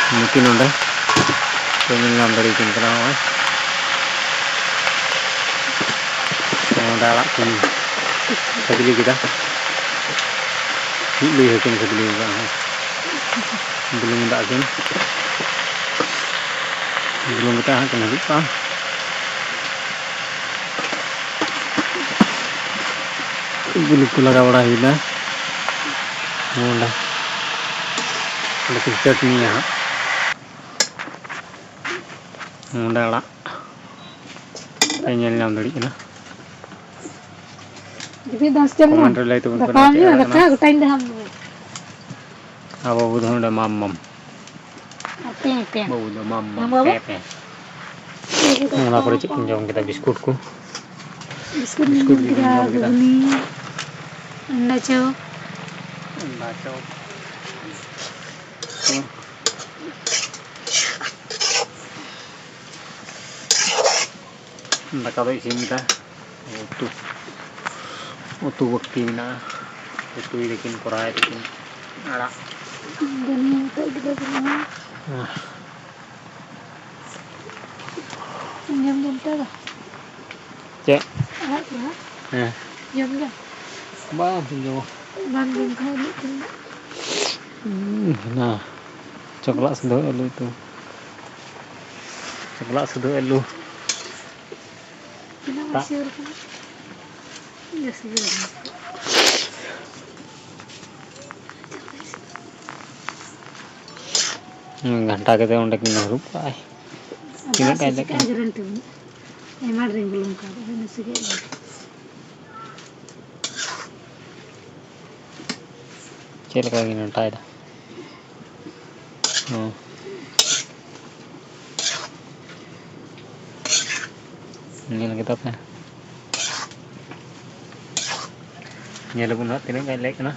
mungkin udah pengen ngambil ikan kenal udah lah pun sebeli kita beli ikan sebeli belum tak kan belum kita kena lupa bulu pula kawara hina udah kita ni ya udah lah pengen nyam dari na jadi 10 jam komentar lah itu pun raka time dah हम apa butuh udah mamam apa bau udah mamam pepe nggak perlu cek jom kita biskutku biskut kita begini anda cow anda kalau isi kita utuh waktu na utuh bikin korai bikin ada dan yang tak kita punya jam tak lah cek jam bang pinjau banding kali itu nah coklat sedot elu itu coklat sedot elu kenapa sih orang ya segera घंटा के तो उन्हें किन्हीं रुपा है किन्हीं का लेकिन ajaran tuh emang ring belum kau ini segera चल का किन्हीं Tide ini lagi apa ini lagu nak ini kan like na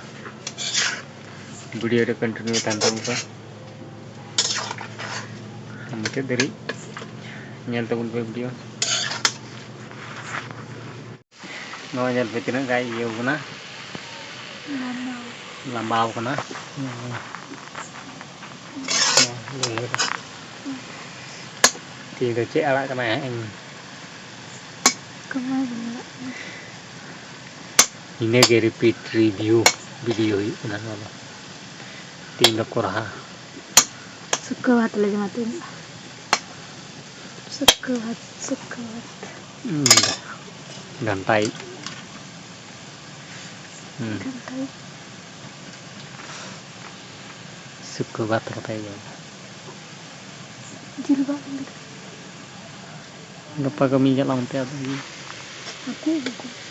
video ada continue tanpa lupa mungkin dari nyal tagun video no nyal betina kai iyo kana lambau kana thì được chạy lại cái này anh ini ke repeat review video itu nah apa tinggal korha suka banget lagi matiin suka banget gantai suka banget gantai ya jilbab gitu lupa kami jalan teh lagi aku sudah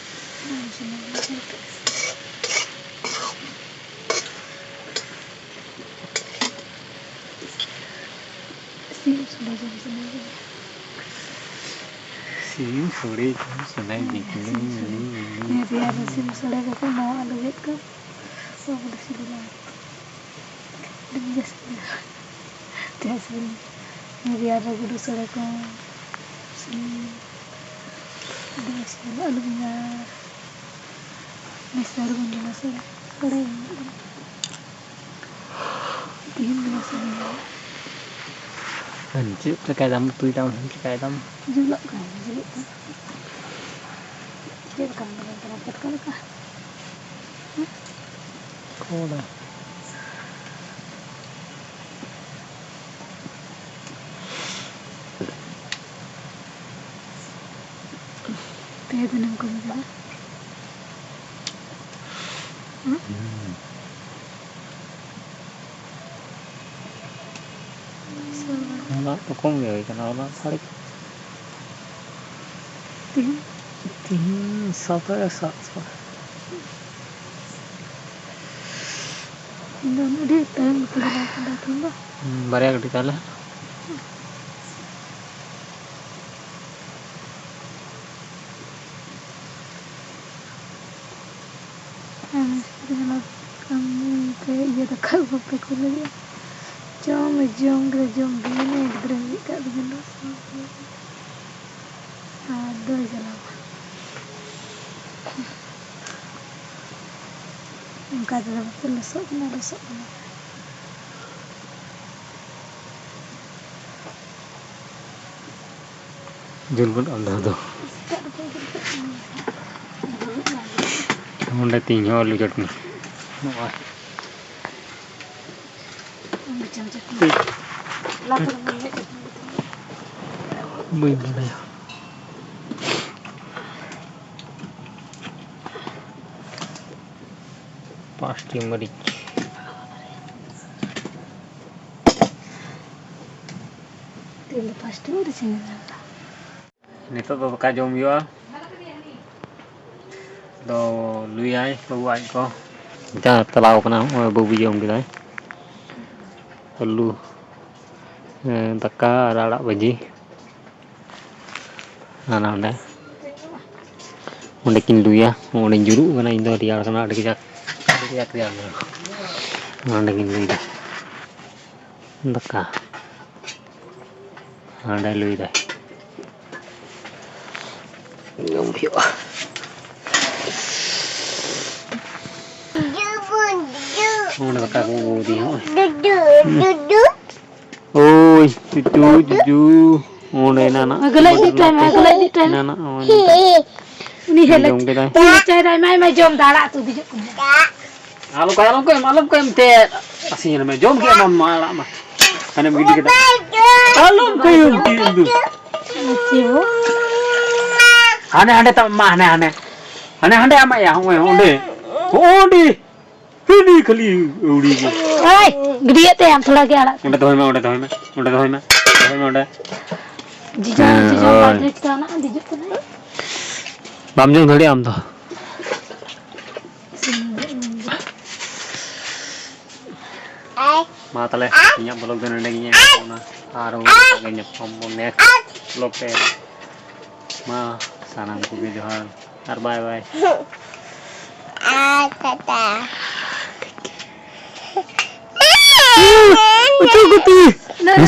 jam 9 sim sore sunai bikin ya biar sim sore aku mau ada lihat ke oh udah sih udah jelas jelas ya biar aku udah sore aku sini udah sih lalu punya Mister punya sore sore ini biasa anjir pakai dalam tuh dalam pakai dalam julak kan julak kan dia kan dapat kali kah kau dah teh benang kau juga nó không người cho nó phải tiếng sao tới sao nó đi tới một cái nào cũng đó barang di tala dengan kami kayak dia tak kau apa kau lagi jom gini berani kat begini ada jalan kata apa lesok kena. Jul pun ada tuh. Udah tinggal lu jat nih. Wah. Macam-macam. Lapar banget. Begini ya. Pasti meric. Tidak pasti di sini. Ini tuh bapak jom yo. Do lui ai bawa ai ko. Cha talau kana babu jom gitu ai. Lu taka rara baji. Ana anda. Undekin lu ya, unde juru kana indo rial kana ada kijak. Kijak dia. Undekin lu ida. Taka. Ada lu ida. Ngom hiu. Udah kakak di oi cucu udah nana Agalai di time nana ini helak ini cahaya mai jom darat tu dijak alu kaya te asing nama jom kaya mama lama karena begini kita alu kaya gitu cium aneh tak mah aneh ama ya udah ini kali udi ay gede te am thoda ke ala udah tahu mah jijang balik sana dijak na bamjong thodi am to ma tale inya blog den ndenginya na aro ngenya pomone blog te ma sanang ku videohan bye bye tata Betul. Nah,